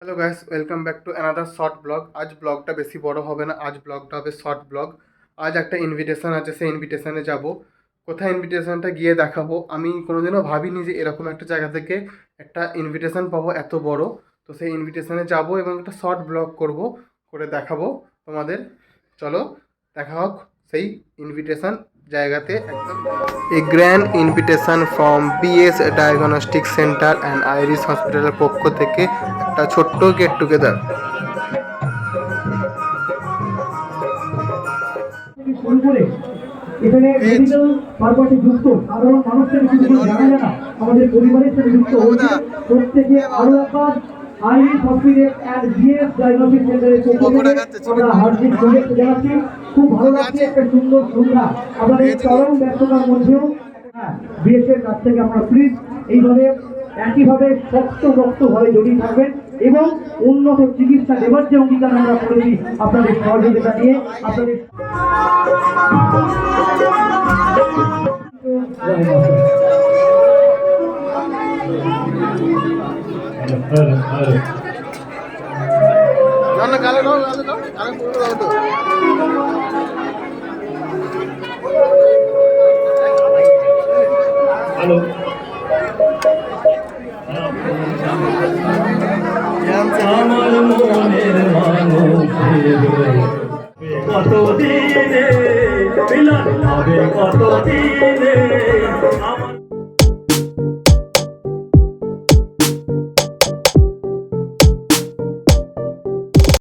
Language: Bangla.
Hello guys, welcome back to another short blog. আজ ব্লগটা বেশি বড় হবে না, আজ ব্লগটা হবে শর্ট ব্লগ। আজ একটা ইনভিটেশন আছে, সেই ইনভিটেশনে যাব। কোথায় ইনভিটেশনটা গিয়ে দেখাবো। আমি কোনোদিনও ভাবিনি যে এরকম একটা জায়গা থেকে একটা ইনভিটেশন পাবো এত বড়। তো সেই ইনভিটেশনে যাব এবং একটা শর্ট ব্লগ করব, করে দেখাবো তোমাদের। চলো দেখা হোক সেই ইনভিটেশন জায়গাতে। একদম a grand invitation from BS diagnostic centre and Iris হসপিটালের পক্ষ থেকে একটা ছোট্ট গেট টুগেদার। শুরু করে এখানে মেডিকেল পারপাসে যুক্ত সাধারণ মানুষের কিছু জানা জানা আমাদের পরিবারের সাথে যুক্ত হয়েছে প্রত্যেকে আরো একবার iris hospital and BS diagnostic সেন্টারের পক্ষ থেকে আমরা হার্দিক শুভেচ্ছা জানাচ্ছি। খুব ভালো লাগছে, একটা সুন্দর সন্ধ্যা আমাদের চরম ব্যস্ততার মধ্যেও বিএস এর কাছ থেকে আমরা প্লিজ এইভাবে একইভাবে শক্ত ভাবে জড়িয়ে থাকবেন এবং উন্নত চিকিৎসা দেবার যে অঙ্গীকার আমরা করেছি আপনাদের সহযোগিতা নিয়ে আপনাদের আমার মনের মানুষের কত দিনে মিলন হবে, কত দিনে আমার